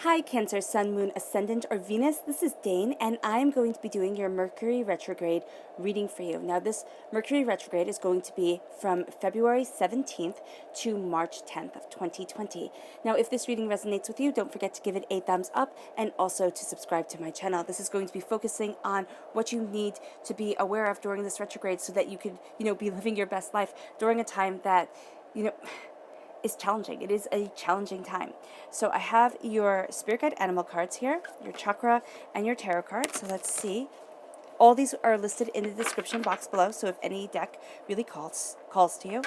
Hi, Cancer, Sun, Moon, Ascendant, or Venus. This is Dane, and I'm going to be doing your Mercury retrograde reading for you. Now, this Mercury retrograde is going to be from February 17th to March 10th of 2020. Now, if this reading resonates with you, don't forget to give it a thumbs up and also to subscribe to my channel. This is going to be focusing on what you need to be aware of during this retrograde so that you could, be living your best life during a time that, is challenging. It is a challenging time. So I have your spirit guide animal cards here, your chakra, and your tarot cards. So let's see. All these are listed in the description box below, so if any deck really calls to you.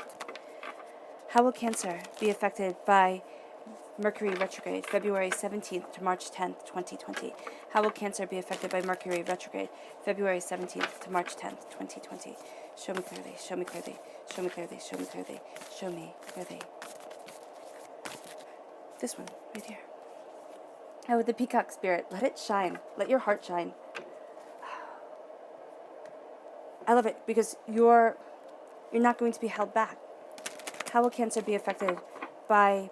How will Cancer be affected by Mercury retrograde, February 17th to March 10th, 2020? How will Cancer be affected by Mercury retrograde, February 17th to March 10th, 2020? Show me clearly, show me clearly, show me clearly, show me clearly, show me clearly. This one, right here. Oh, the peacock spirit. Let it shine. Let your heart shine. I love it because you're not going to be held back. How will Cancer be affected by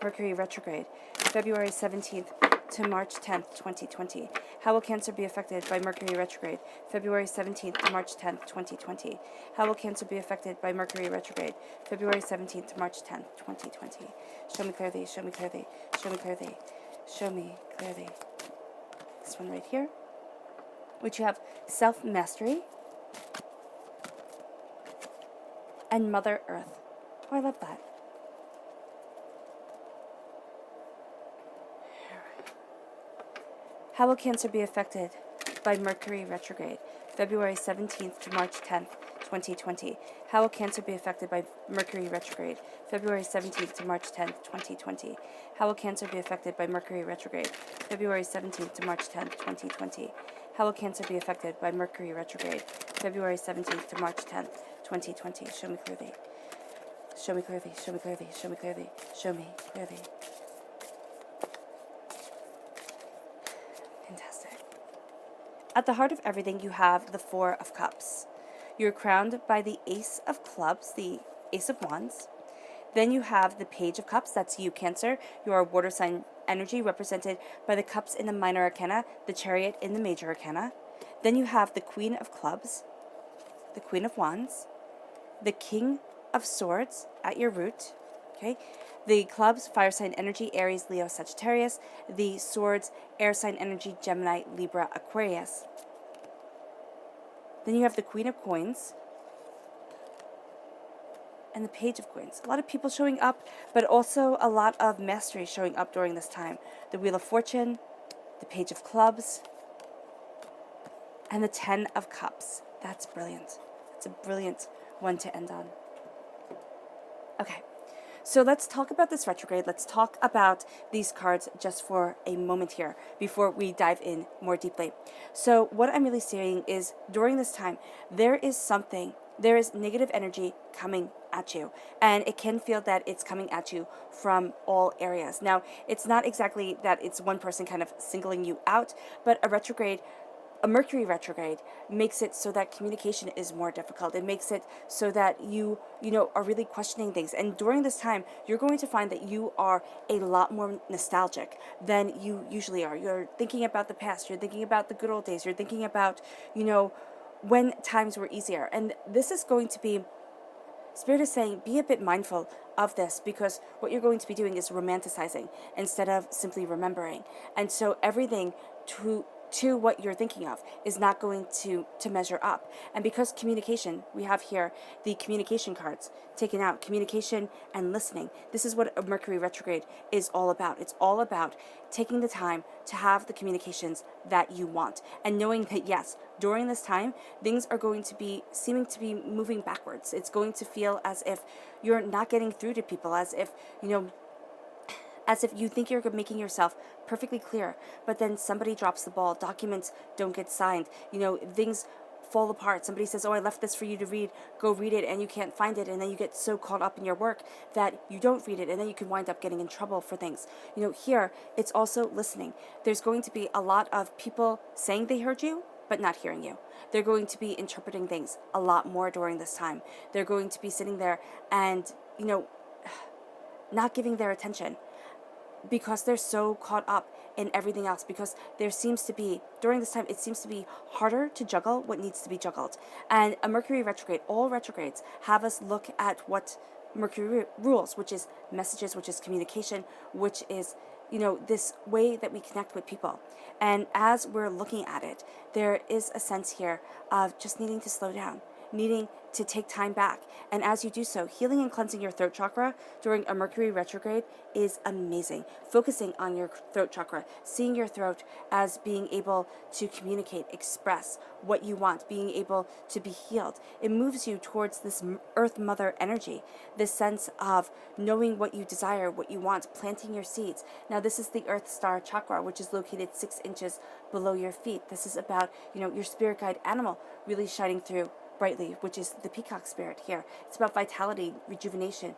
Mercury retrograde, February 17th to March 10th, 2020? How will Cancer be affected by Mercury retrograde, February 17th to March 10th, 2020? How will Cancer be affected by Mercury retrograde, February 17th to March 10th, 2020? Show me clearly, show me clearly, show me clearly, show me clearly. This one right here, which you have self-mastery and Mother Earth. Oh, I love that. How will Cancer be affected by Mercury retrograde, February 17th to March 10th, 2020? How will Cancer be affected by Mercury retrograde, February 17th to March 10th, 2020? How will Cancer be affected by Mercury retrograde, February 17th to March 10th, 2020? How will Cancer be affected by Mercury retrograde, February 17th to March 10th, 2020? Show me clearly. Show me clearly, show me clearly, show me clearly, show me clearly. Fantastic. At the heart of everything, you have the Four of Cups. You're crowned by the Ace of Clubs, the Ace of Wands. Then you have the Page of Cups, that's you, Cancer. You are water sign energy represented by the Cups in the Minor Arcana, the Chariot in the Major Arcana. Then you have the Queen of Clubs, the Queen of Wands, the King of Swords at your root, okay? The clubs, fire sign energy, Aries, Leo, Sagittarius. The swords, air sign energy, Gemini, Libra, Aquarius. Then you have the Queen of Coins and the Page of Coins. A lot of people showing up, but also a lot of mastery showing up during this time. The Wheel of Fortune, the Page of Clubs, and the Ten of Cups. That's brilliant. It's a brilliant one to end on. Okay. So let's talk about this retrograde. Let's talk about these cards just for a moment here before we dive in more deeply. So what I'm really seeing is during this time, there is negative energy coming at you, and it can feel that it's coming at you from all areas. Now, it's not exactly that it's one person kind of singling you out, but a Mercury retrograde makes it so that communication is more difficult. It makes it so that you are really questioning things. And during this time, you're going to find that you are a lot more nostalgic than you usually are. You're thinking about the past. You're thinking about the good old days. You're thinking about, when times were easier. And this is going to be, Spirit is saying, be a bit mindful of this, because what you're going to be doing is romanticizing instead of simply remembering. And so everything to what you're thinking of is not going to measure up. And because communication, we have here the communication cards taken out, communication and listening. This is what a Mercury retrograde is all about. It's all about taking the time to have the communications that you want, and knowing that, yes, during this time, things are going to be seeming to be moving backwards. It's going to feel as if you're not getting through to people, as if you think you're making yourself perfectly clear, but then somebody drops the ball, documents don't get signed, things fall apart. Somebody says, oh, I left this for you to read, go read it, and you can't find it, and then you get so caught up in your work that you don't read it, and then you can wind up getting in trouble for things. Here, it's also listening. There's going to be a lot of people saying they heard you, but not hearing you. They're going to be interpreting things a lot more during this time. They're going to be sitting there and, not giving their attention. because they're so caught up in everything else, because there seems to be, during this time, it seems to be harder to juggle what needs to be juggled. And a Mercury retrograde, all retrogrades have us look at what Mercury rules, which is messages, which is communication, which is, this way that we connect with people. And as we're looking at it, there is a sense here of just needing to slow down, needing to take time back. And as you do so, healing and cleansing your throat chakra during a Mercury retrograde is amazing. Focusing on your throat chakra, seeing your throat as being able to communicate, express what you want, being able to be healed. It moves you towards this Earth Mother energy, this sense of knowing what you desire, what you want, planting your seeds. Now, this is the Earth Star chakra, which is located 6 inches below your feet. This is about, your spirit guide animal really shining through brightly, which is the peacock spirit here. It's about vitality, rejuvenation,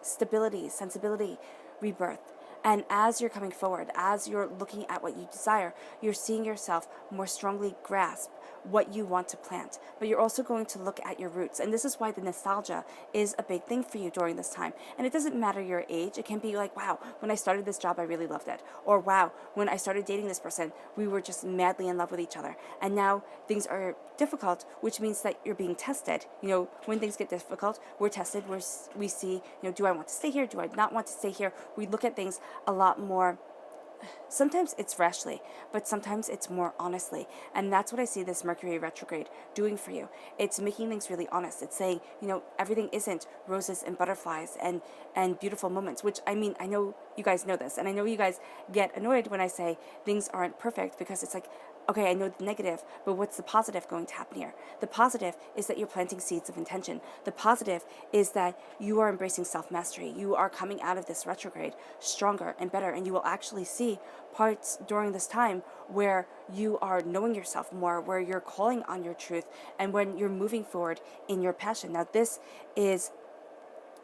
stability, sensibility, rebirth. And as you're coming forward, as you're looking at what you desire, you're seeing yourself more strongly grasp what you want to plant. But you're also going to look at your roots. And this is why the nostalgia is a big thing for you during this time. And it doesn't matter your age. It can be like, wow, when I started this job, I really loved it. Or wow, when I started dating this person, we were just madly in love with each other. And now things are difficult, which means that you're being tested. When things get difficult, we're tested. We see, do I want to stay here? Do I not want to stay here? We look at things a lot more. Sometimes it's rashly, but sometimes it's more honestly. And that's what I see this Mercury retrograde doing for you. It's making things really honest. It's saying, everything isn't roses and butterflies and beautiful moments, which, I mean, I know you guys know this, and I know you guys get annoyed when I say things aren't perfect, because it's like, okay, I know the negative, but what's the positive going to happen here? The positive is that you're planting seeds of intention. The positive is that you are embracing self-mastery. You are coming out of this retrograde stronger and better, and you will actually see parts during this time where you are knowing yourself more, where you're calling on your truth, and when you're moving forward in your passion. Now, this is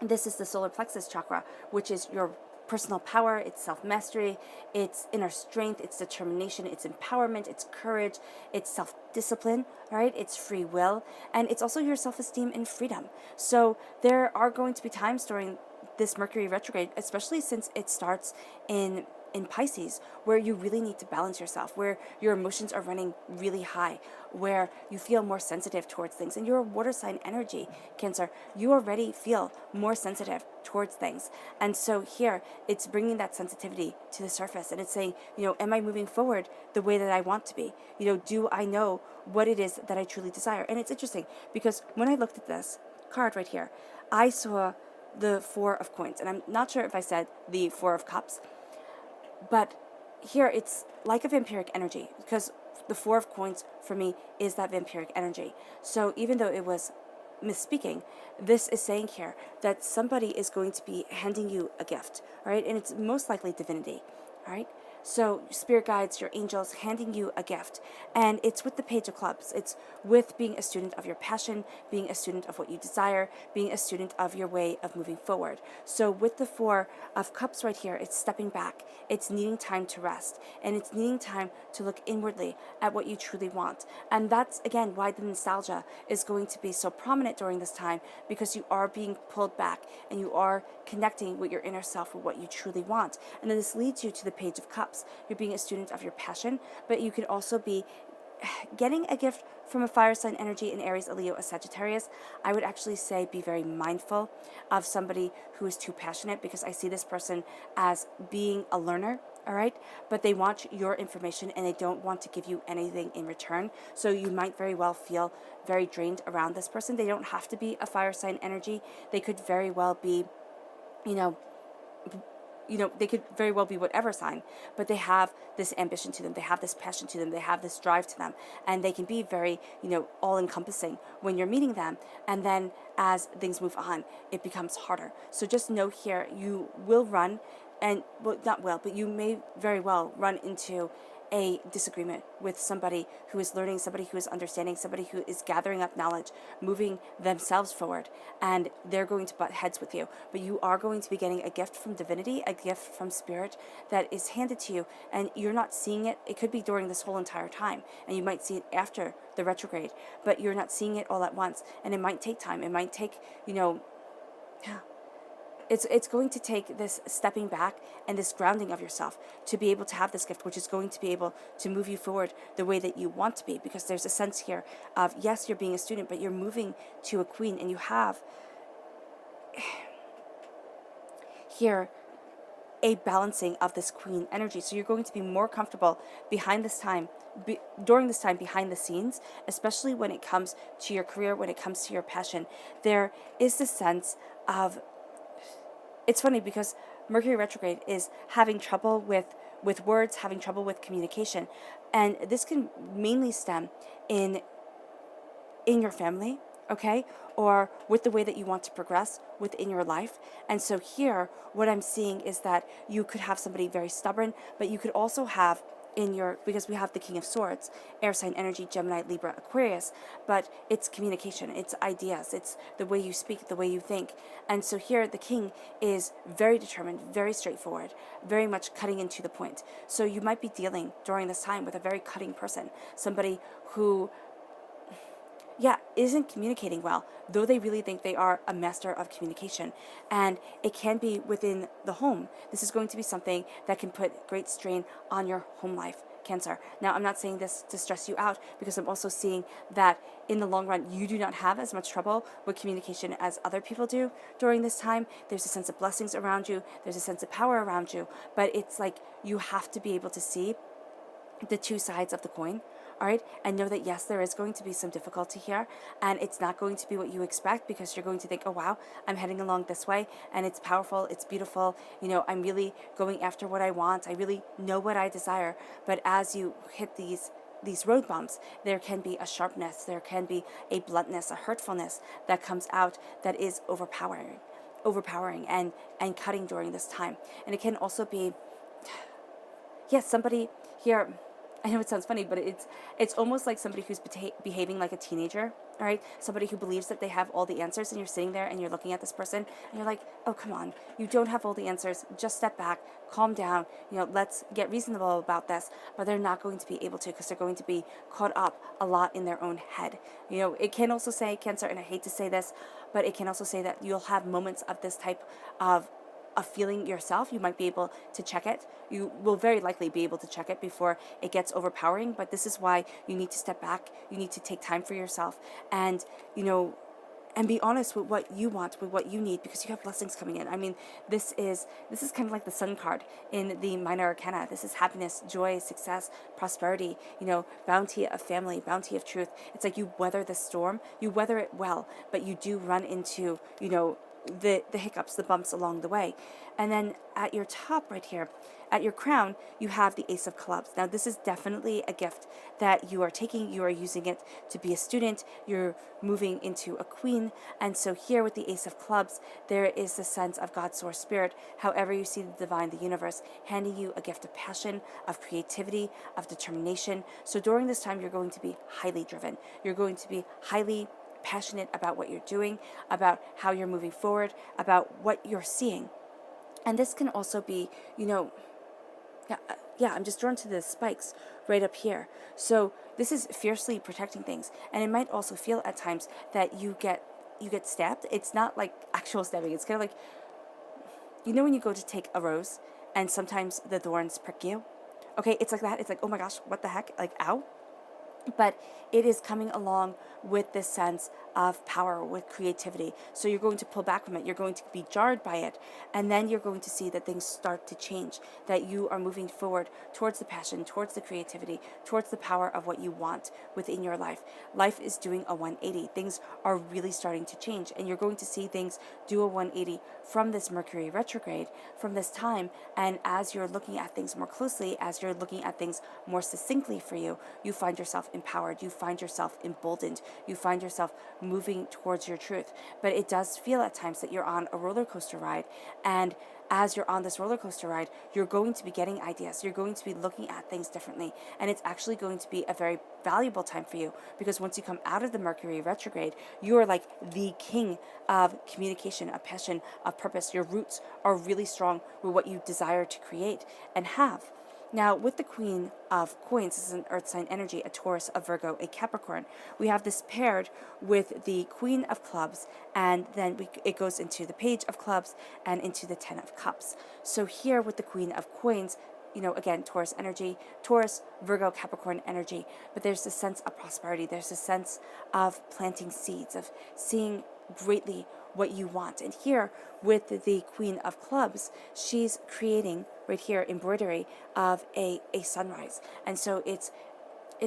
the solar plexus chakra, which is your personal power, it's self-mastery, it's inner strength, it's determination, it's empowerment, it's courage, it's self-discipline, right? It's free will, and it's also your self-esteem and freedom. So there are going to be times during this Mercury retrograde, especially since it starts in Pisces, where you really need to balance yourself, where your emotions are running really high, where you feel more sensitive towards things. And you're a water sign energy, Cancer. You already feel more sensitive towards things. And so here, it's bringing that sensitivity to the surface. And it's saying, am I moving forward the way that I want to be? Do I know what it is that I truly desire? And it's interesting, because when I looked at this card right here, I saw the Four of Coins. And I'm not sure if I said the Four of Cups, but here it's like a vampiric energy, because the Four of Coins for me is that vampiric energy. So even though it was misspeaking, this is saying here that somebody is going to be handing you a gift, right? And it's most likely divinity, all right? So spirit guides, your angels handing you a gift. And it's with the Page of Clubs. It's with being a student of your passion, being a student of what you desire, being a student of your way of moving forward. So with the Four of Cups right here, it's stepping back. It's needing time to rest. And it's needing time to look inwardly at what you truly want. And that's, again, why the nostalgia is going to be so prominent during this time, because you are being pulled back and you are connecting with your inner self, with what you truly want. And then this leads you to the Page of Cups. You're being a student of your passion, but you could also be getting a gift from a fire sign energy in Aries, a Leo, a Sagittarius. I would actually say be very mindful of somebody who is too passionate, because I see this person as being a learner, all right? But they want your information and they don't want to give you anything in return. So you might very well feel very drained around this person. They don't have to be a fire sign energy. They could very well be, they could very well be whatever sign, but they have this ambition to them, they have this passion to them, they have this drive to them, and they can be very, all-encompassing when you're meeting them. And then as things move on, it becomes harder. So just know here, you will run, and, well, not will, but you may very well run into a disagreement with somebody who is learning, somebody who is understanding, somebody who is gathering up knowledge, moving themselves forward, and they're going to butt heads with you. But you are going to be getting a gift from divinity, a gift from spirit that is handed to you, and you're not seeing it. It could be during this whole entire time, and you might see it after the retrograde, but you're not seeing it all at once, and it might take time. It might take, it's going to take this stepping back and this grounding of yourself to be able to have this gift, which is going to be able to move you forward the way that you want to be, because there's a sense here of, yes, you're being a student, but you're moving to a queen, and you have here a balancing of this queen energy. So you're going to be more comfortable behind this time, during this time behind the scenes, especially when it comes to your career, when it comes to your passion. There is this sense of, it's funny because Mercury retrograde is having trouble with words, having trouble with communication. And this can mainly stem in your family, okay, or with the way that you want to progress within your life. And so here, what I'm seeing is that you could have somebody very stubborn, but you could also have in your, because we have the King of Swords, air sign energy, Gemini, Libra, Aquarius, but it's communication, it's ideas, it's the way you speak, the way you think. And so here the king is very determined, very straightforward, very much cutting into the point. So you might be dealing during this time with a very cutting person, somebody who, yeah, isn't communicating well, though they really think they are a master of communication. And it can be within the home. This is going to be something that can put great strain on your home life, Cancer. Now, I'm not saying this to stress you out, because I'm also seeing that in the long run, you do not have as much trouble with communication as other people do during this time. There's a sense of blessings around you. There's a sense of power around you. But it's like you have to be able to see the two sides of the coin. All right, and know that yes, there is going to be some difficulty here, and it's not going to be what you expect, because you're going to think, oh wow, I'm heading along this way, and it's powerful, it's beautiful, I'm really going after what I want, I really know what I desire. But as you hit these road bumps, there can be a sharpness, there can be a bluntness, a hurtfulness that comes out that is overpowering and cutting during this time. And it can also be, yes, somebody here, I know it sounds funny, but it's almost like somebody who's behaving like a teenager, all right? Somebody who believes that they have all the answers, and you're sitting there and you're looking at this person and you're like, oh, come on, you don't have all the answers. Just step back, calm down, let's get reasonable about this. But they're not going to be able to, because they're going to be caught up a lot in their own head. It can also say, Cancer, and I hate to say this, but it can also say that you'll have moments of this type of feeling yourself. You might be able to check it. You will very likely be able to check it before it gets overpowering, but this is why you need to step back. You need to take time for yourself, and and be honest with what you want, with what you need, because you have blessings coming in. I mean, this is kind of like the Sun card in the Minor Arcana. This is happiness, joy, success, prosperity, bounty of family, bounty of truth. It's like you weather the storm, you weather it well, but you do run into, the hiccups, the bumps along the way. And then at your top right here, at your crown, you have the Ace of Clubs. Now, this is definitely a gift that you are taking. You are using it to be a student. You're moving into a queen. And so here with the Ace of Clubs, there is the sense of God's source spirit, however you see the divine, the universe, handing you a gift of passion, of creativity, of determination. So during this time, you're going to be highly driven. You're going to be highly passionate about what you're doing, about how you're moving forward, about what you're seeing. And this can also be, I'm just drawn to the spikes right up here. So this is fiercely protecting things. And it might also feel at times that you get stabbed. It's not like actual stabbing. It's kind of like, when you go to take a rose and sometimes the thorns prick you? Okay, it's like that. It's like, oh my gosh, what the heck? Like, ow. But it is coming along with this sense of power, with creativity. So you're going to pull back from it. You're going to be jarred by it. And then you're going to see that things start to change, that you are moving forward towards the passion, towards the creativity, towards the power of what you want within your life. Life is doing a 180. Things are really starting to change. And you're going to see things do a 180 from this Mercury retrograde, from this time. And as you're looking at things more closely, as you're looking at things more succinctly for you, you find yourself empowered, you find yourself emboldened, you find yourself moving towards your truth. But it does feel at times that you're on a roller coaster ride, and as you're on this roller coaster ride, you're going to be getting ideas, you're going to be looking at things differently, and it's actually going to be a very valuable time for you, because once you come out of the Mercury retrograde, you are like the king of communication, of passion, of purpose. Your roots are really strong with what you desire to create and have. Now, with the Queen of Coins, this is an earth sign energy, a Taurus, a Virgo, a Capricorn. We have this paired with the Queen of Clubs, and then it goes into the Page of Clubs and into the Ten of Cups. So here with the Queen of Coins, again, Taurus energy, Taurus, Virgo, Capricorn energy, but there's a sense of prosperity. There's a sense of planting seeds, of seeing greatly what you want. And here with the Queen of Clubs, she's creating right here embroidery of a sunrise. And so it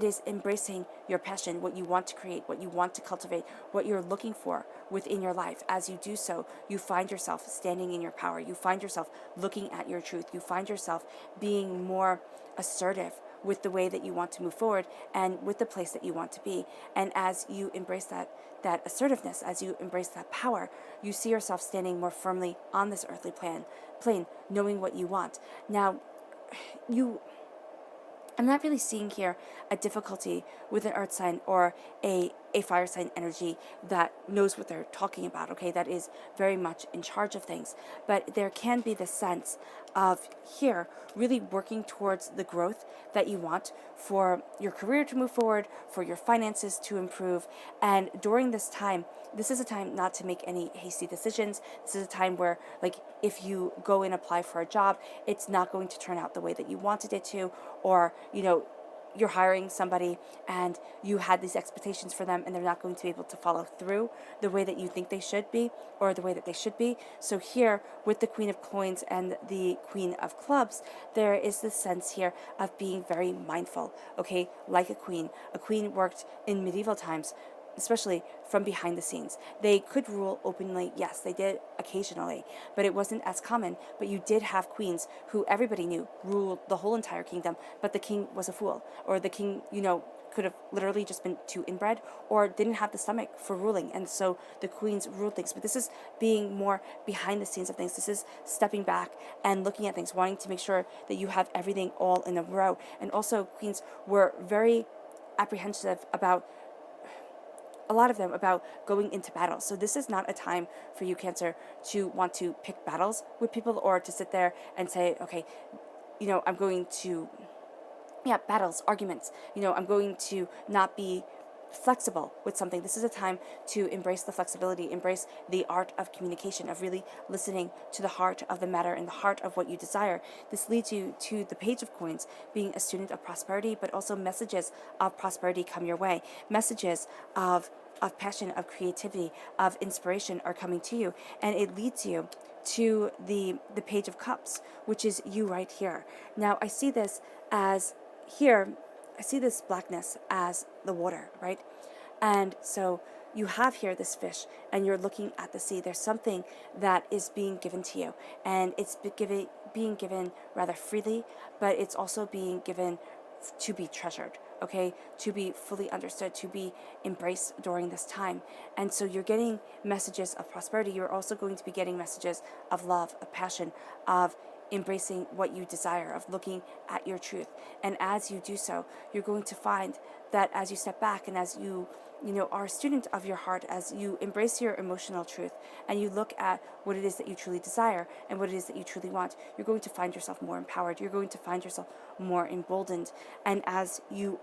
is embracing your passion, what you want to create, what you want to cultivate, what you're looking for within your life. As you do so, you find yourself standing in your power. You find yourself looking at your truth. You find yourself being more assertive with the way that you want to move forward and with the place that you want to be. And as you embrace that assertiveness, as you embrace that power, you see yourself standing more firmly on this earthly plane, knowing what you want. Now, I'm not really seeing here a difficulty with an earth sign or a fire sign energy that knows what they're talking about, okay, that is very much in charge of things. But there can be the sense of here really working towards the growth that you want for your career to move forward, for your finances to improve. And during this time, this is a time not to make any hasty decisions. This is a time where, like, if you go and apply for a job, it's not going to turn out the way that you wanted it to, or, you're hiring somebody and you had these expectations for them and they're not going to be able to follow through the way that you think they should be or the way that they should be. So here with the Queen of Coins and the Queen of Clubs, there is this sense here of being very mindful, okay, like a queen. A queen worked in medieval times, especially from behind the scenes. They could rule openly, yes, they did occasionally, but it wasn't as common. But you did have queens who everybody knew ruled the whole entire kingdom, but the king was a fool, or the king, could have literally just been too inbred or didn't have the stomach for ruling. And so the queens ruled things. But this is being more behind the scenes of things. This is stepping back and looking at things, wanting to make sure that you have everything all in a row. And also queens were very apprehensive about, a lot of them, about going into battle. So this is not a time for you, Cancer, to want to pick battles with people or to sit there and say, okay, I'm going to, battles, arguments, I'm going to not be flexible with something. This is a time to embrace the flexibility, embrace the art of communication, of really listening to the heart of the matter and the heart of what you desire. This leads you to the Page of Coins, being a student of prosperity, but also messages of prosperity come your way. Messages of passion, of creativity, of inspiration are coming to you, and it leads you to the Page of Cups, which is you right here. Now, I see this as here, I see this blackness as the water, right? And so you have here this fish and you're looking at the sea. There's something that is being given to you, and it's being given rather freely, but it's also being given to be treasured, okay, to be fully understood, to be embraced during this time. And so you're getting messages of prosperity. You're also going to be getting messages of love, of passion, of embracing what you desire, of looking at your truth. And as you do so, you're going to find that as you step back and as you are a student of your heart, as you embrace your emotional truth and you look at what it is that you truly desire and what it is that you truly want, you're going to find yourself more empowered. You're going to find yourself more emboldened. And as you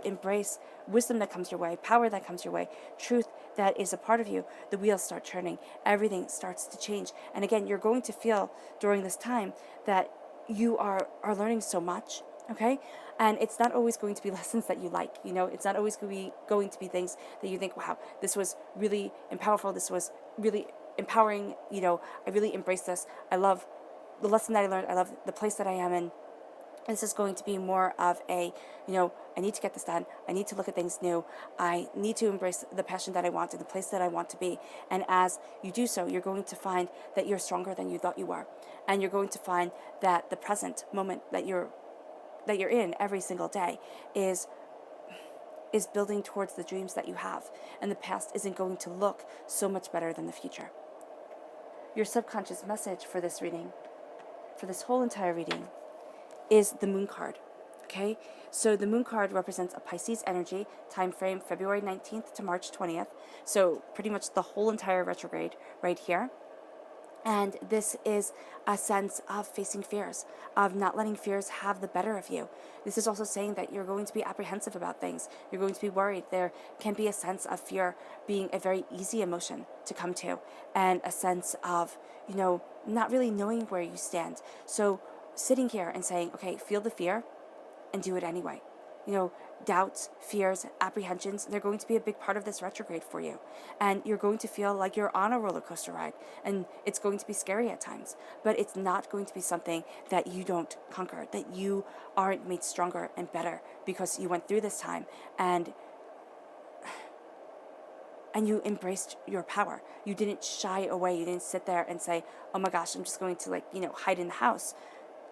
embrace wisdom that comes your way, power that comes your way, truth that is a part of you, the wheels start turning. Everything starts to change. And again, you're going to feel during this time that you are learning so much, okay? And it's not always going to be lessons that you like, it's not always going to be things that you think, wow, this was really powerful, this was really empowering, I really embrace this. I love the lesson that I learned, I love the place that I am in. This is going to be more of a, I need to get this done. I need to look at things new. I need to embrace the passion that I want and the place that I want to be. And as you do so, you're going to find that you're stronger than you thought you were. And you're going to find that the present moment that you're in every single day is building towards the dreams that you have. And the past isn't going to look so much better than the future. Your subconscious message for this reading, for this whole entire reading, is the Moon card, okay? So the Moon card represents a Pisces energy, time frame February 19th to March 20th, so pretty much the whole entire retrograde right here. And this is a sense of facing fears, of not letting fears have the better of you. This is also saying that you're going to be apprehensive about things. You're going to be worried. There can be a sense of fear being a very easy emotion to come to, and a sense of, not really knowing where you stand. So sitting here and saying, okay, feel the fear and do it anyway. Doubts, fears, apprehensions, they're going to be a big part of this retrograde for you. And you're going to feel like you're on a roller coaster ride. And it's going to be scary at times. But it's not going to be something that you don't conquer, that you aren't made stronger and better because you went through this time and you embraced your power. You didn't shy away. You didn't sit there and say, oh my gosh, I'm just going to hide in the house.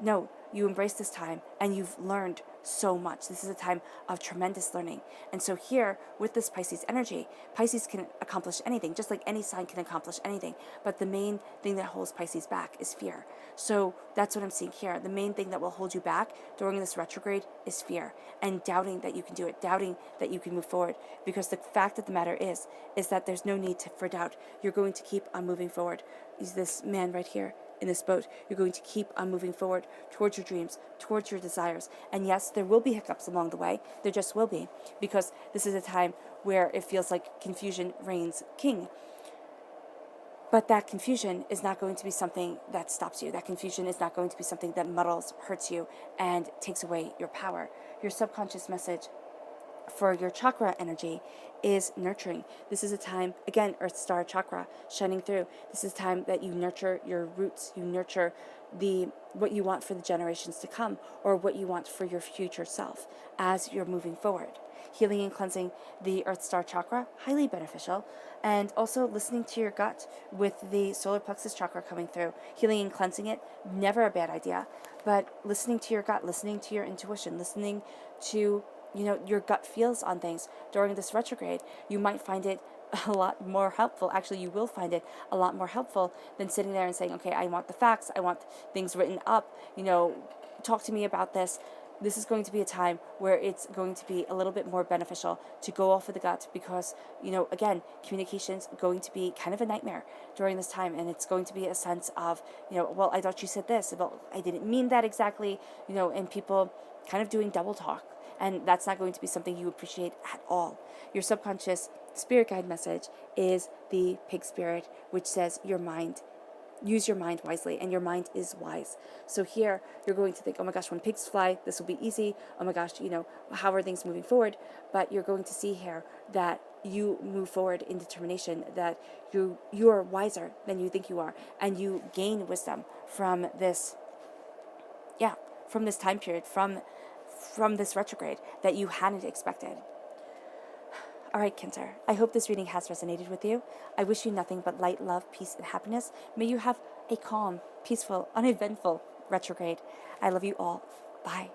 No, you embrace this time and you've learned so much. This is a time of tremendous learning. And so here, with this Pisces energy, Pisces can accomplish anything, just like any sign can accomplish anything. But the main thing that holds Pisces back is fear. So that's what I'm seeing here. The main thing that will hold you back during this retrograde is fear and doubting that you can do it, doubting that you can move forward. Because the fact of the matter is that there's no need for doubt. You're going to keep on moving forward. Is this man right here in this boat? You're going to keep on moving forward towards your dreams, towards your desires. And yes, there will be hiccups along the way. There just will be, because this is a time where it feels like confusion reigns king. But that confusion is not going to be something that stops you. That confusion is not going to be something that muddles, hurts you, and takes away your power. Your subconscious message for your chakra energy is nurturing. This is a time, again, Earth Star chakra shining through. This is a time that you nurture your roots. You nurture what you want for the generations to come, or what you want for your future self as you're moving forward. Healing and cleansing the Earth Star chakra, highly beneficial. And also listening to your gut with the solar plexus chakra coming through. Healing and cleansing it, never a bad idea. But listening to your gut, listening to your intuition, listening to your gut feels on things during this retrograde, you might find it a lot more helpful. Actually, you will find it a lot more helpful than sitting there and saying, okay, I want the facts, I want things written up, talk to me about this. This is going to be a time where it's going to be a little bit more beneficial to go off of the gut, because, again, communication's going to be kind of a nightmare during this time. And it's going to be a sense of, well, I thought you said this, well, I didn't mean that exactly, and people kind of doing double talk. And that's not going to be something you appreciate at all. Your subconscious spirit guide message is the pig spirit, which says use your mind wisely, and your mind is wise. So here, you're going to think, oh my gosh, when pigs fly, this will be easy. Oh my gosh, how are things moving forward? But you're going to see here that you move forward in determination, that you are wiser than you think you are, and you gain wisdom from this time period, from this retrograde that you hadn't expected. All right, Cancer, I hope this reading has resonated with you. I wish you nothing but light, love, peace, and happiness. May you have a calm, peaceful, uneventful retrograde. I love you all. Bye.